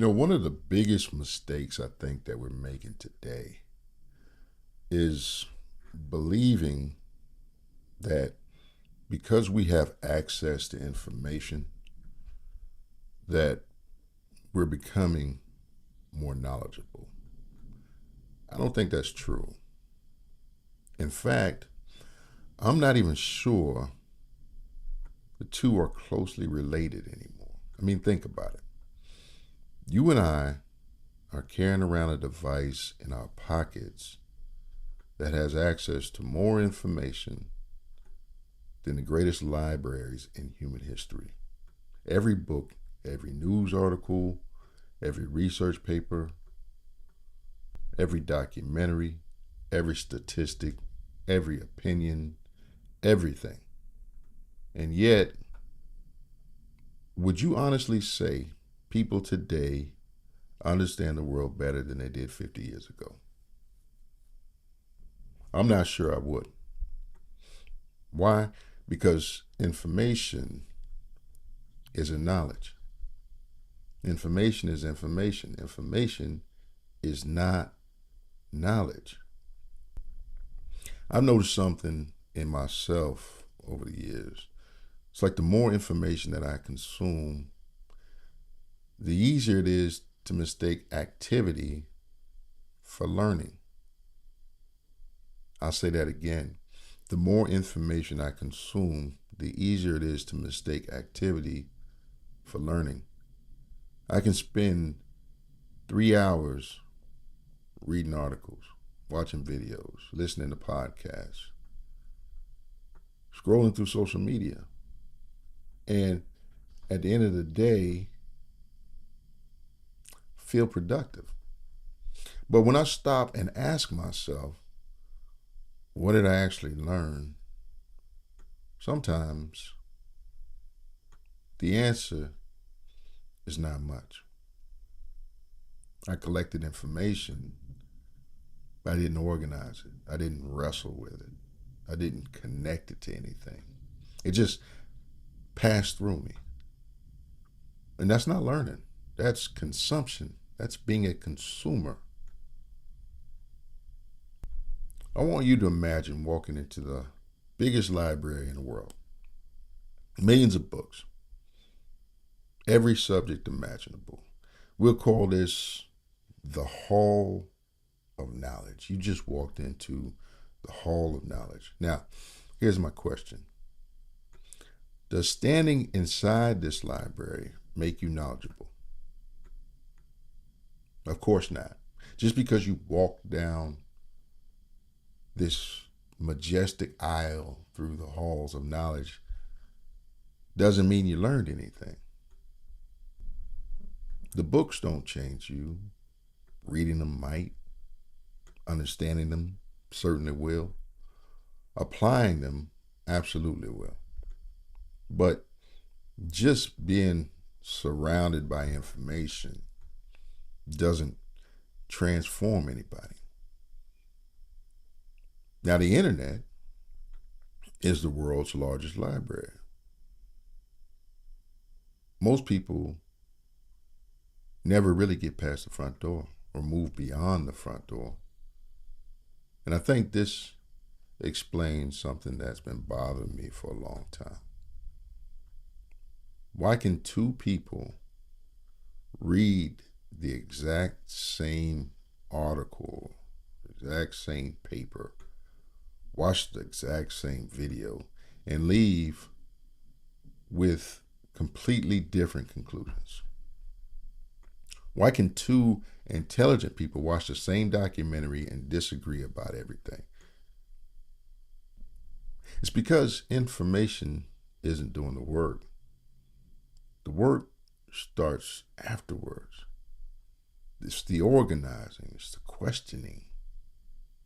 One of the biggest mistakes I think that we're making today is believing that because we have access to information that we're becoming more knowledgeable. I don't think that's true. In fact, I'm not even sure the two are closely related anymore. I mean, think about it. You and I are carrying around a device in our pockets that has access to more information than the greatest libraries in human history. Every book, every news article, every research paper, every documentary, every statistic, every opinion, everything. And yet, would you honestly say people today understand the world better than they did 50 years ago? I'm not sure I would. Why? Because information is a knowledge. Information is information. Information is not knowledge. I've noticed something in myself over the years. It's like the more information that I consume, the easier it is to mistake activity for learning. I'll say that again. The more information I consume, the easier it is to mistake activity for learning. I can spend 3 hours reading articles, watching videos, listening to podcasts, scrolling through social media. And at the end of the day, feel productive. But when I stop and ask myself, what did I actually learn? Sometimes the answer is not much. I collected information, but I didn't organize it. I didn't wrestle with it. I didn't connect it to anything. It just passed through me. And that's not learning. That's consumption. That's being a consumer. I want you to imagine walking into the biggest library in the world. Millions of books. Every subject imaginable. We'll call this the Hall of Knowledge. You just walked into the Hall of Knowledge. Now, here's my question. Does standing inside this library make you knowledgeable? Of course not. Just because you walk down this majestic aisle through the halls of knowledge doesn't mean you learned anything. The books don't change you. Reading them might. Understanding them certainly will. Applying them absolutely will. But just being surrounded by information doesn't transform anybody. Now, the internet is the world's largest library. Most people never really get past the front door or move beyond the front door. And I think this explains something that's been bothering me for a long time. Why can two people read the exact same article, exact same paper, watch the exact same video, and leave with completely different conclusions? Why can two intelligent people watch the same documentary and disagree about everything? It's because information isn't doing the work. The work starts afterwards. It's the organizing, it's the questioning,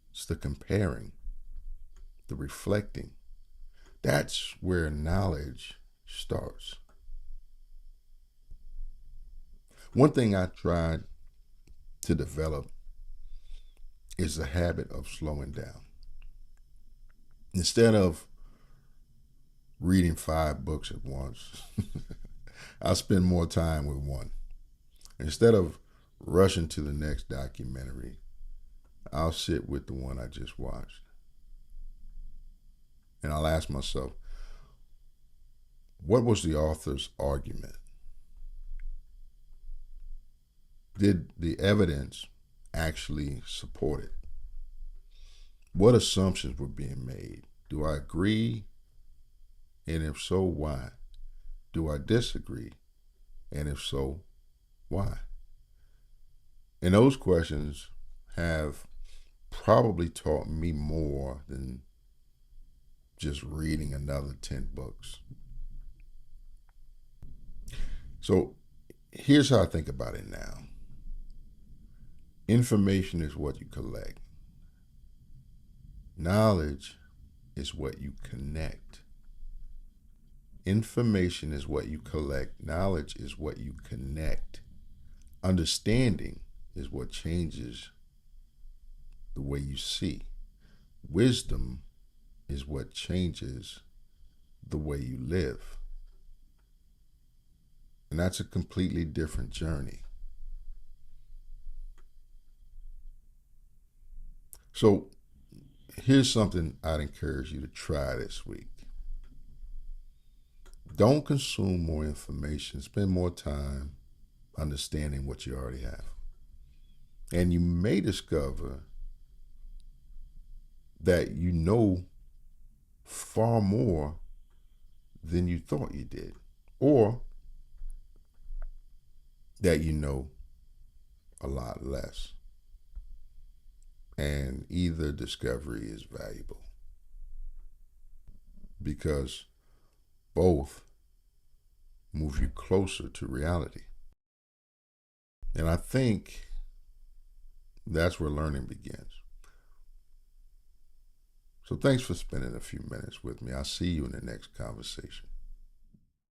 it's the comparing, the reflecting. That's where knowledge starts. One thing I tried to develop is the habit of slowing down. Instead of reading 5 books at once, I spend more time with one. Instead of rushing to the next documentary, I'll sit with the one I just watched. And I'll ask myself, what was the author's argument? Did the evidence actually support it? What assumptions were being made? Do I agree? And if so, why? Do I disagree? And if so, why? And those questions have probably taught me more than just reading another 10 books. So here's how I think about it now. Information is what you collect. Knowledge is what you connect. Information is what you collect. Knowledge is what you connect. Understanding is what changes the way you see. Wisdom is what changes the way you live. And that's a completely different journey. So here's something I'd encourage you to try this week. Don't consume more information. Spend more time understanding what you already have. And you may discover that you know far more than you thought you did, or that you know a lot less. And either discovery is valuable, because both move you closer to reality. And I think that's where learning begins. So thanks for spending a few minutes with me. I'll see you in the next conversation.